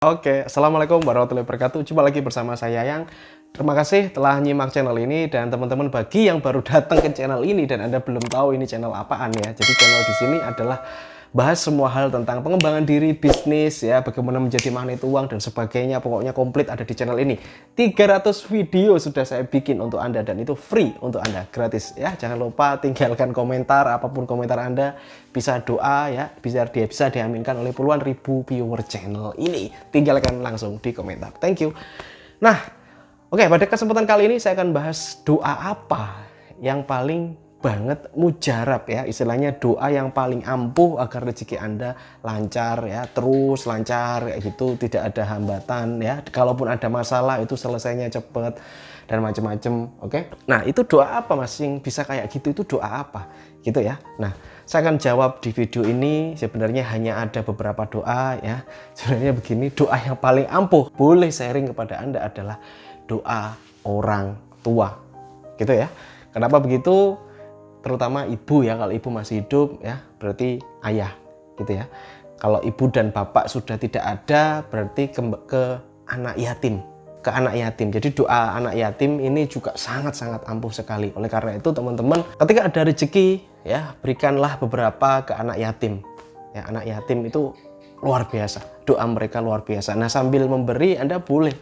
Oke, Assalamualaikum warahmatullahi wabarakatuh. Jumpa lagi bersama saya Yang. Terima kasih telah nyimak channel ini, dan teman-teman bagi yang baru datang ke channel ini dan Anda belum tahu ini channel apaan ya. Jadi channel di sini adalah bahas semua hal tentang pengembangan diri, bisnis ya, bagaimana menjadi magnet uang dan sebagainya. Pokoknya komplit ada di channel ini. 300 video sudah saya bikin untuk Anda dan itu free untuk Anda, gratis ya. Jangan lupa tinggalkan komentar, apapun komentar Anda, bisa doa ya, bisa diaminkan oleh puluhan ribu viewer channel ini. Tinggalkan langsung di komentar. Thank you. Nah, oke, pada kesempatan kali ini saya akan bahas doa apa yang paling banget mujarab ya, istilahnya doa yang paling ampuh agar rezeki Anda lancar ya, terus lancar kayak gitu, tidak ada hambatan ya. Kalaupun ada masalah itu selesainya cepet dan macam-macam. Oke. Nah, itu doa apa Mas yang bisa kayak gitu? Itu doa apa? Gitu ya. Nah, saya akan jawab di video ini. Sebenarnya hanya ada beberapa doa ya. Sebenarnya begini, doa yang paling ampuh boleh sharing kepada Anda adalah doa orang tua. Gitu ya. Kenapa begitu? Terutama ibu ya, kalau ibu masih hidup ya berarti ayah gitu ya. Kalau ibu dan bapak sudah tidak ada berarti ke anak yatim, ke anak yatim. Jadi doa anak yatim ini juga sangat-sangat ampuh sekali. Oleh karena itu teman-teman, ketika ada rezeki ya, berikanlah beberapa ke anak yatim ya. Anak yatim itu luar biasa, doa mereka luar biasa. Nah, sambil memberi Anda boleh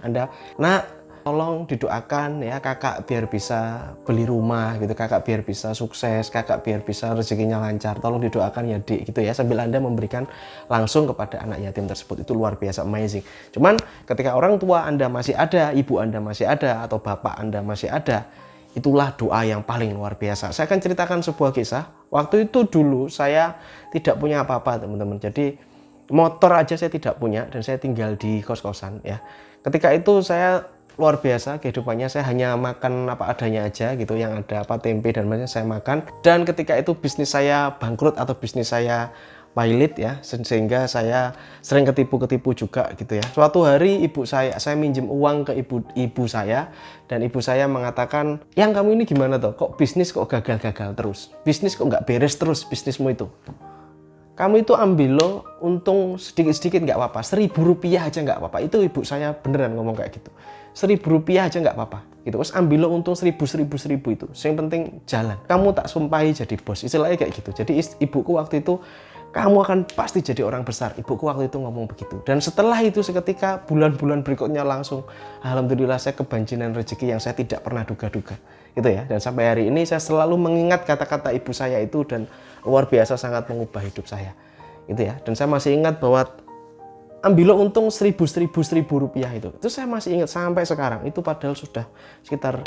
tolong didoakan ya kakak biar bisa beli rumah gitu, kakak biar bisa sukses, kakak biar bisa rezekinya lancar, tolong didoakan ya dik gitu ya, sambil Anda memberikan langsung kepada anak yatim tersebut. Itu luar biasa amazing. Cuman ketika orang tua Anda masih ada, ibu Anda masih ada, atau bapak Anda masih ada, itulah doa yang paling luar biasa. Saya akan ceritakan sebuah kisah. Waktu itu dulu saya tidak punya apa-apa teman-teman, jadi motor aja saya tidak punya dan saya tinggal di kos-kosan ya. Ketika itu saya luar biasa kehidupannya, saya hanya makan apa adanya aja gitu, yang ada apa tempe dan macam saya makan. Dan ketika itu bisnis saya bangkrut atau bisnis saya pailit ya, sehingga saya sering ketipu juga gitu ya. Suatu hari saya minjem uang ke ibu saya, dan ibu saya mengatakan, "Yang kamu ini gimana toh? Kok bisnis kok gagal-gagal terus? Bisnis kok nggak beres terus bisnismu itu? Kamu itu ambil lo untung sedikit-sedikit nggak apa-apa, Rp1.000 aja nggak apa-apa." Itu ibu saya beneran ngomong kayak gitu. Rp1.000 aja nggak apa-apa gitu. Terus ambil lo untung 1000 itu. Yang penting jalan. Kamu tak sumpahi jadi bos. Istilahnya kayak gitu. Jadi ibuku waktu itu, kamu akan pasti jadi orang besar. Ibuku waktu itu ngomong begitu. Dan setelah itu seketika bulan-bulan berikutnya langsung alhamdulillah saya kebanjiran rezeki yang saya tidak pernah duga-duga. Gitu ya. Dan sampai hari ini saya selalu mengingat kata-kata ibu saya itu dan luar biasa sangat mengubah hidup saya. Gitu ya. Dan saya masih ingat bahwa ambil lo untung Rp1.000 itu. Itu saya masih ingat sampai sekarang. Itu padahal sudah sekitar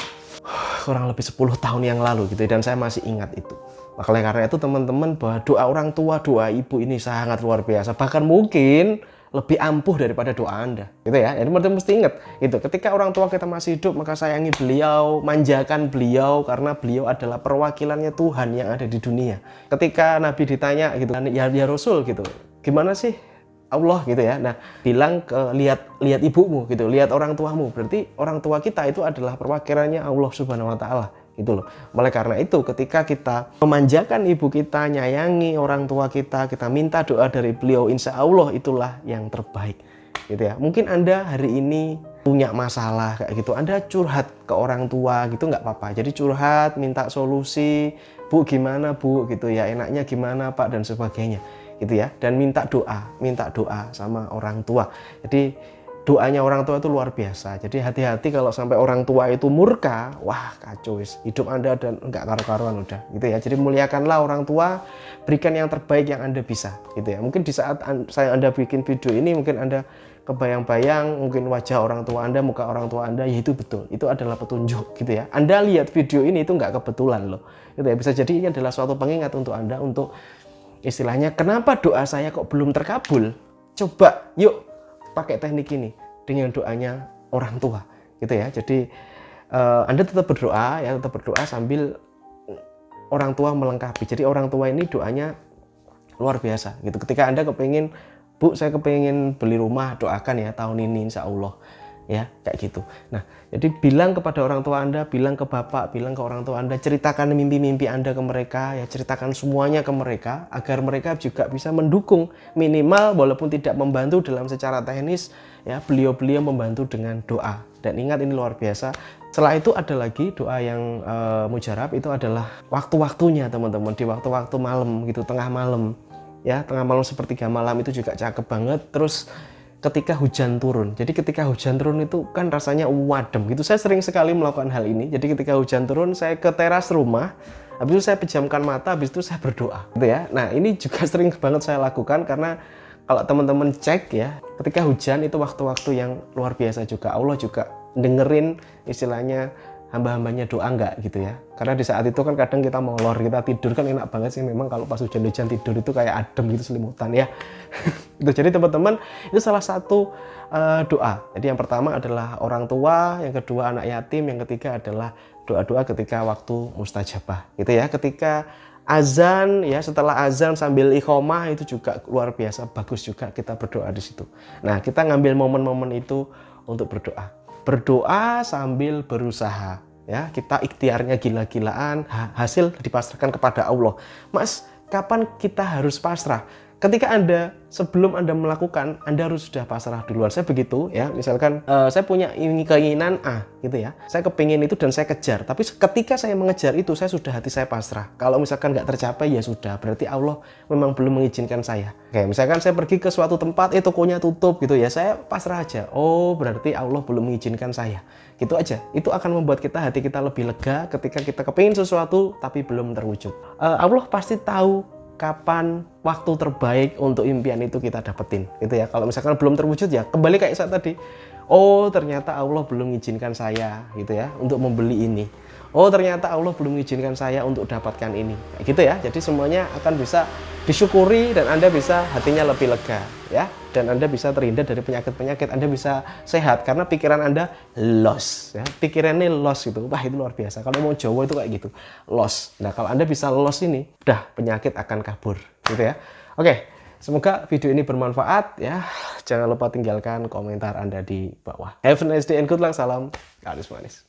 kurang lebih 10 tahun yang lalu gitu. Dan saya masih ingat itu. Makanya karena itu teman-teman, bahwa doa orang tua, doa ibu ini sangat luar biasa. Bahkan mungkin lebih ampuh daripada doa Anda. Gitu ya. Jadi teman-teman mesti ingat gitu. Ketika orang tua kita masih hidup, maka sayangi beliau, manjakan beliau, karena beliau adalah perwakilannya Tuhan yang ada di dunia. Ketika Nabi ditanya gitu, ya Rasul gitu, gimana sih Allah gitu ya. Nah, bilang ke lihat ibumu gitu, lihat orang tuamu. Berarti orang tua kita itu adalah perwakilannya Allah Subhanahu wa taala gitu loh. Oleh karena itu ketika kita memanjakan ibu kita, nyayangi orang tua kita minta doa dari beliau, insya Allah itulah yang terbaik gitu ya. Mungkin Anda hari ini punya masalah kayak gitu, Anda curhat ke orang tua gitu, nggak apa-apa. Jadi curhat, minta solusi, Bu gimana Bu gitu ya, enaknya gimana Pak dan sebagainya gitu ya. Dan minta doa sama orang tua. Jadi doanya orang tua itu luar biasa. Jadi hati-hati kalau sampai orang tua itu murka, wah kacau hidup Anda dan enggak karu-karuan udah gitu ya. Jadi muliakanlah orang tua, berikan yang terbaik yang Anda bisa gitu ya. Mungkin di saat Anda bikin video ini, mungkin Anda kebayang-bayang mungkin wajah orang tua Anda, muka orang tua Anda, ya itu betul, itu adalah petunjuk gitu ya. Anda lihat video ini itu nggak kebetulan loh gitu ya. Bisa jadi ini adalah suatu pengingat untuk Anda, untuk istilahnya, kenapa doa saya kok belum terkabul? Coba yuk pakai teknik ini dengan doanya orang tua gitu ya. Jadi Anda tetap berdoa ya, tetap berdoa sambil orang tua melengkapi. Jadi orang tua ini doanya luar biasa gitu. Ketika Anda kepingin, Bu saya kepingin beli rumah, doakan ya tahun ini insya Allah ya, kayak gitu. Nah, jadi bilang kepada orang tua Anda, bilang ke bapak, bilang ke orang tua Anda, ceritakan mimpi-mimpi Anda ke mereka, ya ceritakan semuanya ke mereka, agar mereka juga bisa mendukung, minimal walaupun tidak membantu dalam secara teknis, ya beliau-beliau membantu dengan doa. Dan ingat, ini luar biasa. Setelah itu ada lagi doa yang mujarab, itu adalah waktu-waktunya teman-teman, di waktu-waktu malam gitu, tengah malam, ya tengah malam sepertiga malam itu juga cakep banget. Terus ketika hujan turun. Jadi ketika hujan turun itu kan rasanya wadem gitu. Saya sering sekali melakukan hal ini. Jadi ketika hujan turun, saya ke teras rumah, habis itu saya pejamkan mata, habis itu saya berdoa gitu ya. Nah, ini juga sering banget saya lakukan, karena kalau teman-teman cek ya, ketika hujan itu waktu-waktu yang luar biasa juga. Allah juga dengerin istilahnya hamba-hambanya doa enggak gitu ya. Karena di saat itu kan kadang kita molor, kita tidur kan enak banget sih memang kalau pas hujan-hujan tidur itu kayak adem gitu, selimutan ya. Itu jadi teman-teman, itu salah satu doa. Jadi yang pertama adalah orang tua, yang kedua anak yatim, yang ketiga adalah doa-doa ketika waktu mustajabah gitu ya. Ketika azan ya, setelah azan sambil iqomah itu juga luar biasa bagus juga kita berdoa di situ. Nah, kita ngambil momen-momen itu untuk berdoa. Berdoa sambil berusaha ya, kita ikhtiarnya gila-gilaan, hasil dipasrahkan kepada Allah. Mas, kapan kita harus pasrah? Ketika Anda, sebelum Anda melakukan, Anda harus sudah pasrah duluan. Saya begitu ya, misalkan saya punya keinginan A gitu ya, saya kepingin itu dan saya kejar, tapi ketika saya mengejar itu, saya sudah hati saya pasrah. Kalau misalkan nggak tercapai ya sudah, berarti Allah memang belum mengizinkan saya. Kayak misalkan saya pergi ke suatu tempat, tokonya tutup gitu ya, saya pasrah aja. Oh, berarti Allah belum mengizinkan saya. Gitu aja. Itu akan membuat hati kita lebih lega ketika kita kepingin sesuatu tapi belum terwujud. Allah pasti tahu kapan waktu terbaik untuk impian itu kita dapetin gitu ya. Kalau misalkan belum terwujud ya kembali kayak saat tadi, oh ternyata Allah belum mengizinkan saya gitu ya untuk membeli ini, oh ternyata Allah belum mengizinkan saya untuk dapatkan ini, kayak gitu ya. Jadi semuanya akan bisa disyukuri dan Anda bisa hatinya lebih lega ya, dan Anda bisa terhindar dari penyakit-penyakit, Anda bisa sehat karena pikiran Anda loss ya, pikirannya loss gitu. Wah, itu luar biasa. Kalau mau Jawa itu kayak gitu, loss. Nah, kalau Anda bisa loss ini, udah penyakit akan kabur gitu ya. Oke, semoga video ini bermanfaat ya. Jangan lupa tinggalkan komentar Anda di bawah. Have a nice day and good luck. Salam gadis manis.